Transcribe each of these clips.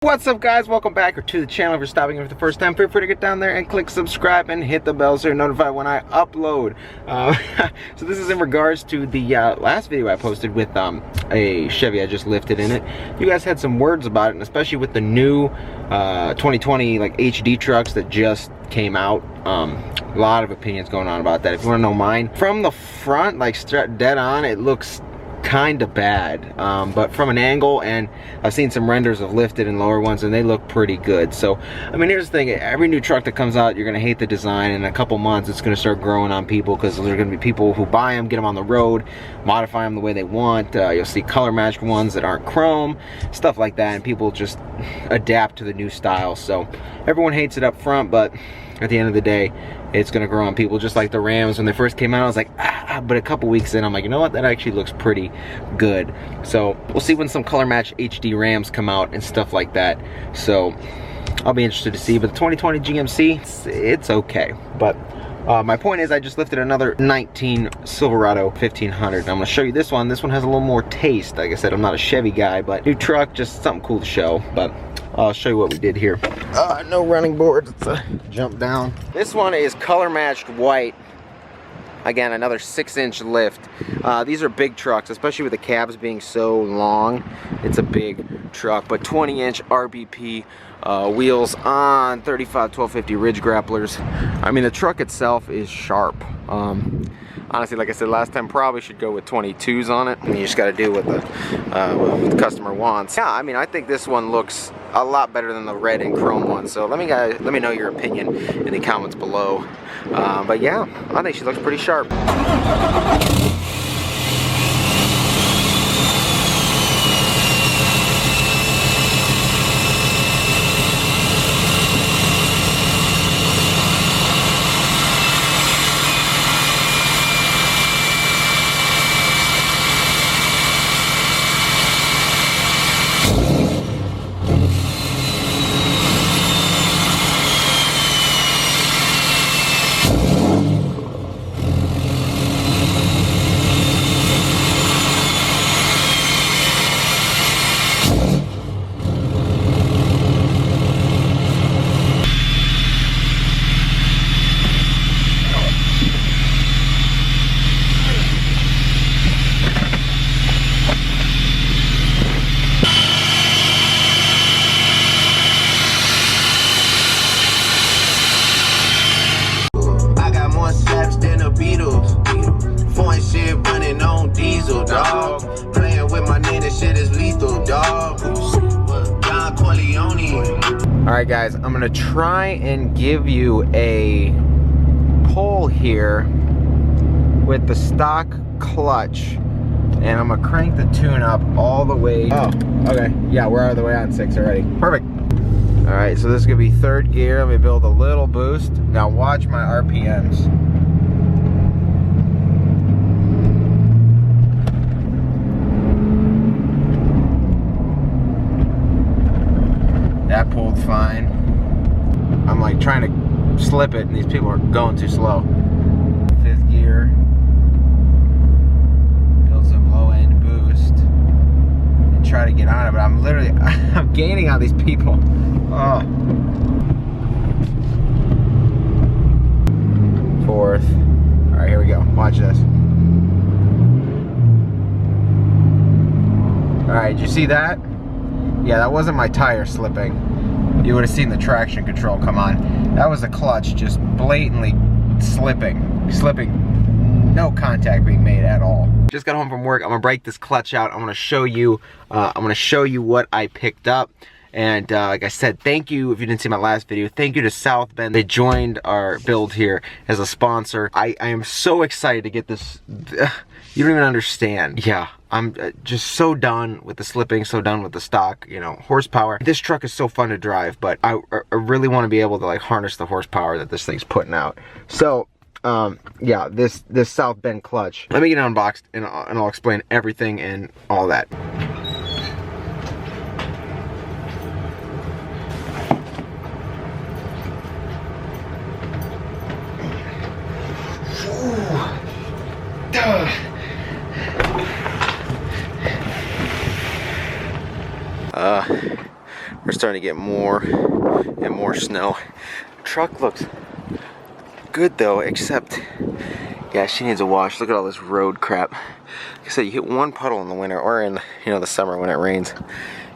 What's up, guys? Welcome back to the channel. If you're stopping here for the first time, feel free to get down there and click subscribe and hit the bell so you're notified when I upload. So this is in regards to the last video I posted with a Chevy I just lifted in it. You guys had some words about it, and especially with the new 2020 like HD trucks that just came out. A lot of opinions going on about that. If you want to know mine, from the front, like dead on, it looks kind of bad, but from an angle, and I've seen some renders of lifted and lower ones, and they look pretty good. So I mean, here's the thing: every new truck that comes out, you're gonna hate the design. In a couple months, it's gonna start growing on people, because there's gonna be people who buy them, get them on the road, modify them the way they want. You'll see color matched ones that aren't chrome, stuff like that, and people just adapt to the new style. So everyone hates it up front, but at the end of the day, it's gonna grow on people. Just like the Rams, when they first came out, I was like, but a couple weeks in, I'm like, you know what, that actually looks pretty good. So we'll see when some color match HD Rams come out and stuff like that. So I'll be interested to see. But the 2020 GMC, it's okay. But my point is, I just lifted another 19 Silverado 1500. And I'm gonna show you this one. This one has a little more taste. Like I said, I'm not a Chevy guy, but new truck, just something cool to show. But I'll show you what we did here. No running boards, it's a jump down. This one is color matched white. Again, another 6-inch lift. These are big trucks, especially with the cabs being so long. It's a big truck, but 20-inch RBP wheels on 35 1250 ridge grapplers. I mean, the truck itself is sharp. Honestly, like I said last time, probably should go with 22s on it. And you just got to do what the customer wants. Yeah, I mean, I think this one looks a lot better than the red and chrome one. So let me know your opinion in the comments below. But yeah, I think she looks pretty sharp. Alright guys, I'm gonna try and give you a pull here with the stock clutch, and I'm gonna crank the tune up all the way. Oh, okay, yeah, we're all the way on 6 already. Perfect. Alright, so this is gonna be 3rd gear. Let me build a little boost. Now watch my RPMs. That pulled fine. I'm like trying to slip it, and these people are going too slow. 5th gear. Build some low end boost and try to get on it, but I'm literally I'm gaining on these people. Oh. 4th. Alright, here we go. Watch this. Alright, did you see that? Yeah, that wasn't my tire slipping. You would have seen the traction control come on. That was the clutch just blatantly slipping. No contact being made at all. Just got home from work. I'm gonna break this clutch out. I'm gonna show you what I picked up. And like I said, thank you, if you didn't see my last video, thank you to South Bend. They joined our build here as a sponsor. I am so excited to get this. You don't even understand. Yeah, I'm just so done with the slipping, so done with the stock, you know, horsepower. This truck is so fun to drive, but I really want to be able to like harness the horsepower that this thing's putting out. So yeah, this South Bend clutch. Let me get it unboxed, and I'll explain everything and all that. First starting to get more and more snow. Truck looks good though, except, yeah, she needs a wash. Look at all this road crap. Like I said, you hit one puddle in the winter, or in, you know, the summer when it rains,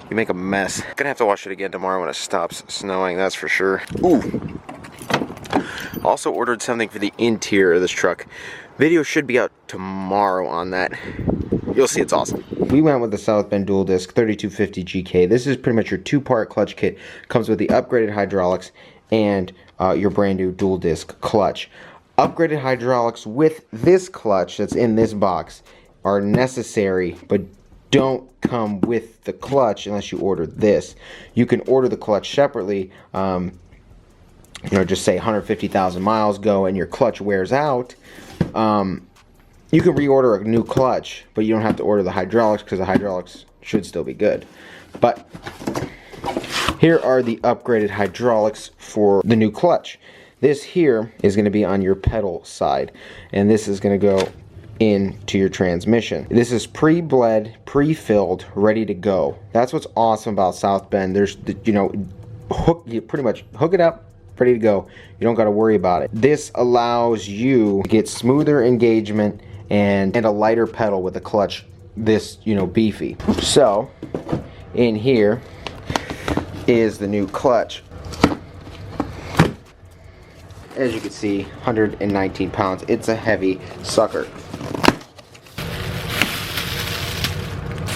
you make a mess. Gonna have to wash it again tomorrow when it stops snowing, that's for sure. Ooh. Also ordered something for the interior of this truck. Video should be out tomorrow on that. You'll see, it's awesome. We went with the South Bend dual disc 3250 GK. This is pretty much your two-part clutch kit. Comes with the upgraded hydraulics and your brand new dual disc clutch. Upgraded hydraulics with this clutch that's in this box are necessary, but don't come with the clutch unless you order this. You can order the clutch separately. You know, just say 150,000 miles go and your clutch wears out. You can reorder a new clutch, but you don't have to order the hydraulics because the hydraulics should still be good. But here are the upgraded hydraulics for the new clutch. This here is going to be on your pedal side, and this is going to go into your transmission. This is pre-bled, pre-filled, ready to go. That's what's awesome about South Bend. There's, you know, you pretty much hook it up, ready to go. You don't got to worry about it. This allows you to get smoother engagement and a lighter pedal with a clutch this, you know, beefy. So in here is the new clutch. As you can see, 119 pounds. It's a heavy sucker.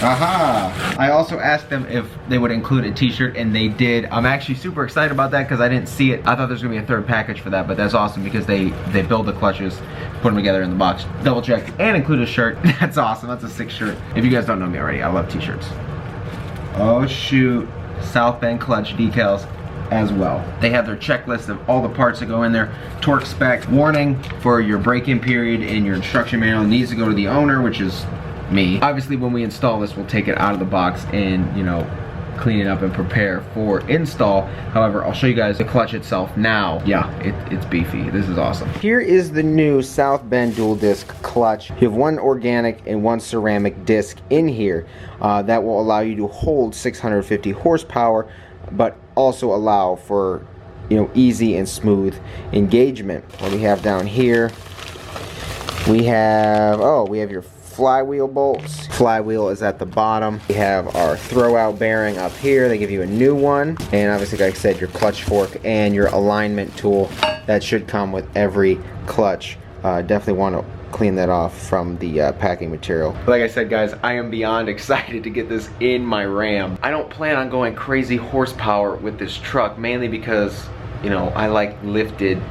Aha! I also asked them if they would include a t-shirt, and they did. I'm actually super excited about that because I didn't see it. I thought there was going to be a third package for that, but that's awesome because they build the clutches, put them together in the box, double checked, and include a shirt. That's awesome. That's a sick shirt. If you guys don't know me already, I love t-shirts. Oh shoot. South Bend clutch decals as well. They have their checklist of all the parts that go in there. Torque spec, warning for your break-in period, and your instruction manual needs to go to the owner, which is me. Obviously, when we install this, we'll take it out of the box and, you know, clean it up and prepare for install. However, I'll show you guys the clutch itself now. Yeah, it's beefy. This is awesome. Here is the new South Bend dual disc clutch. You have one organic and one ceramic disc in here that will allow you to hold 650 horsepower, but also allow for, you know, easy and smooth engagement. What we have down here, we have your flywheel bolts. Flywheel is at the bottom. We have our throwout bearing up here. They give you a new one. And obviously, like I said, your clutch fork and your alignment tool. That should come with every clutch. Definitely want to clean that off from the packing material. Like I said, guys, I am beyond excited to get this in my Ram. I don't plan on going crazy horsepower with this truck, mainly because, you know, I like lifted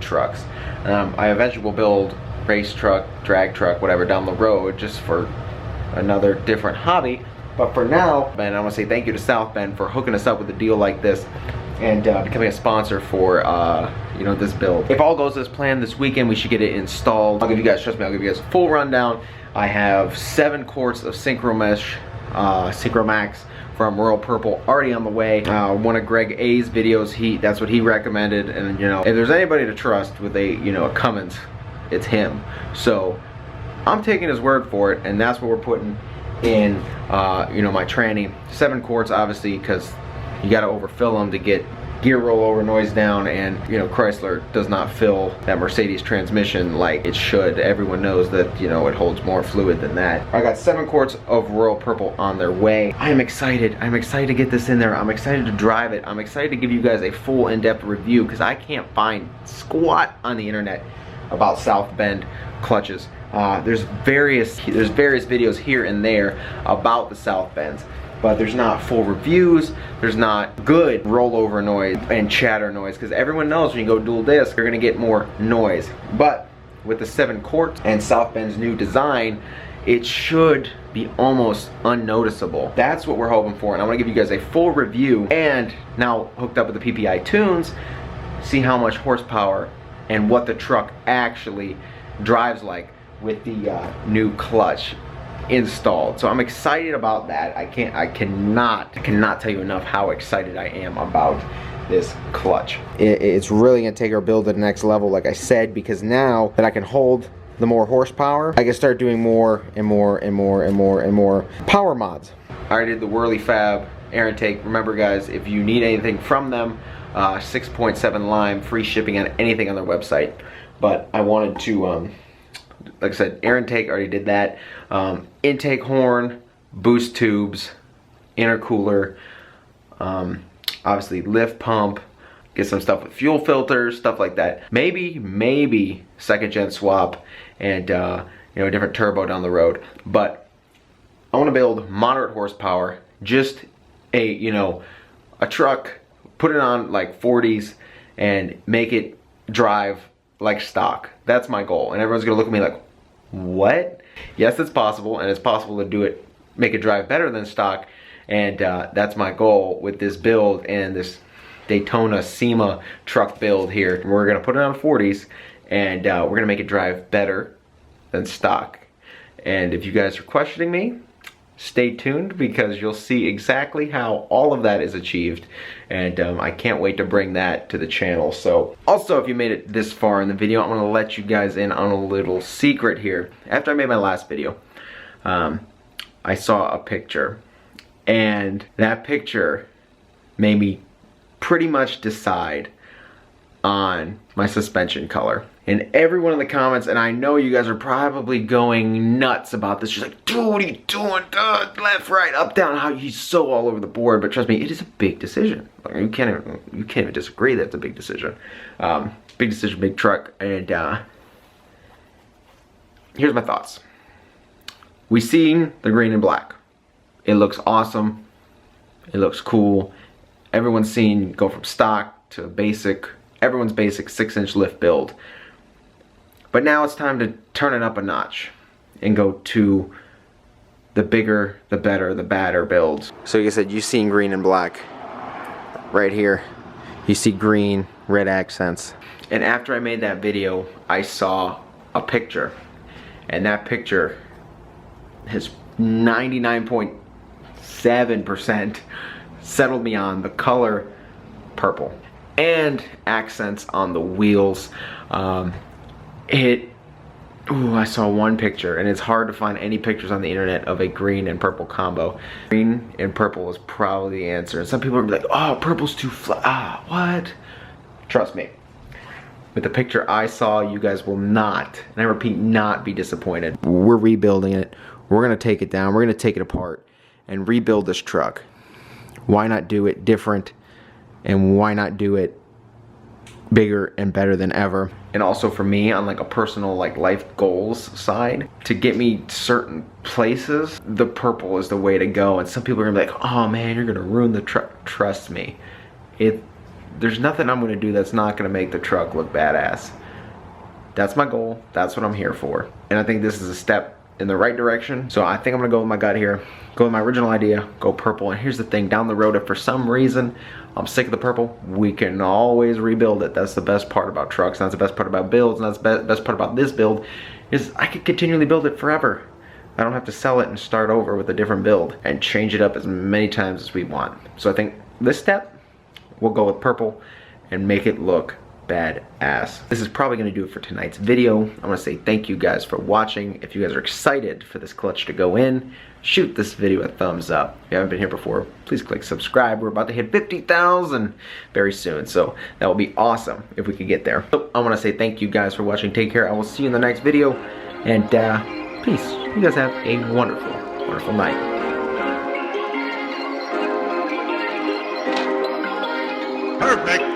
trucks. I eventually will build race truck, drag truck, whatever down the road, just for another different hobby. But for now, man, I want to say thank you to South Bend for hooking us up with a deal like this and becoming a sponsor for you know, this build. If all goes as planned this weekend, we should get it installed. I'll give you guys, trust me, I'll give you guys a full rundown. I have 7 quarts of Synchro Mesh, Synchro Max from Royal Purple already on the way. One of Greg A's videos, that's what he recommended. And you know, if there's anybody to trust with a, you know, a Cummins, it's him. So I'm taking his word for it, and that's what we're putting in you know, my tranny. 7 quarts, obviously, because you got to overfill them to get gear rollover noise down, and you know, Chrysler does not fill that Mercedes transmission like it should. Everyone knows that, you know, it holds more fluid than that. I got 7 quarts of Royal Purple on their way. I am excited. I'm excited to get this in there. I'm excited to drive it. I'm excited to give you guys a full in-depth review because I can't find squat on the internet about South Bend clutches. There's various videos here and there about the South Bends, but there's not full reviews. There's not good rollover noise and chatter noise, because everyone knows when you go dual disc, you're gonna get more noise. But with the 7 quarts and South Bend's new design, it should be almost unnoticeable. That's what we're hoping for, and I'm gonna give you guys a full review, and now hooked up with the PPI tunes, see how much horsepower and what the truck actually drives like with the new clutch installed. So I'm excited about that. I cannot tell you enough how excited I am about this clutch. It's really gonna take our build to the next level, like I said, because now that I can hold the more horsepower, I can start doing more and more and more and more and more power mods. I already did the Wehrli Fab air intake. Remember guys, if you need anything from them, 6.7 lime, free shipping on anything on their website. But I wanted to, like I said, air intake, already did that. Intake horn, boost tubes, intercooler, obviously lift pump, get some stuff with fuel filters, stuff like that. Maybe second gen swap and you know, a different turbo down the road. But I want to build moderate horsepower, just a, you know, a truck, put it on like 40s and make it drive like stock. That's my goal. And everyone's gonna look at me like, what? Yes, it's possible, and it's possible to do it, make it drive better than stock. And that's my goal with this build and this Daytona SEMA truck build here. We're gonna put it on 40s and we're gonna make it drive better than stock. And if you guys are questioning me, stay tuned, because you'll see exactly how all of that is achieved. And I can't wait to bring that to the channel. So also, if you made it this far in the video, I'm gonna let you guys in on a little secret here. After I made my last video, I saw a picture, and that picture made me pretty much decide on my suspension color. And everyone in the comments, and I know you guys are probably going nuts about this. She's like, dude, what are you doing? Left, right, up, down. How he's so all over the board. But trust me, it is a big decision. Like, you can't even disagree that it's a big decision. Big decision, big truck. And here's my thoughts. We've seen the green and black. It looks awesome. It looks cool. Everyone's seen go from stock to basic. Everyone's basic 6-inch lift build. But now it's time to turn it up a notch and go to the bigger, the better, the badder builds. So like I said, you've seen green and black right here. You see green, red accents. And after I made that video, I saw a picture. And that picture has 99.7% settled me on the color purple. And accents on the wheels. I saw one picture, and it's hard to find any pictures on the internet of a green and purple combo. Green and purple is probably the answer. And some people are like, oh, purple's too flat. What? Trust me. With the picture I saw, you guys will not, and I repeat, not be disappointed. We're rebuilding it. We're gonna take it down. We're gonna take it apart and rebuild this truck. Why not do it different? And why not do it bigger and better than ever? And also for me, on like a personal like life goals side, to get me certain places, the purple is the way to go. And some people are gonna be like, oh man, you're gonna ruin the truck. Trust me, there's nothing I'm gonna do that's not gonna make the truck look badass. That's my goal. That's what I'm here for. And I think this is a step in the right direction. So I think I'm gonna go with my gut here, go with my original idea, go purple. And here's the thing, down the road, if for some reason I'm sick of the purple, we can always rebuild it. That's the best part about trucks, and that's the best part about builds, and that's the best part about this build, is I could continually build it forever. I don't have to sell it and start over with a different build and change it up as many times as we want. So I think this step, we'll go with purple and make it look badass. This is probably gonna do it for tonight's video. I wanna say thank you guys for watching. If you guys are excited for this clutch to go in, shoot this video a thumbs up. If you haven't been here before, please click subscribe. We're about to hit 50,000 very soon, so that will be awesome if we could get there. So I wanna say thank you guys for watching. Take care. I will see you in the next video, and peace. You guys have a wonderful, wonderful night. Perfect.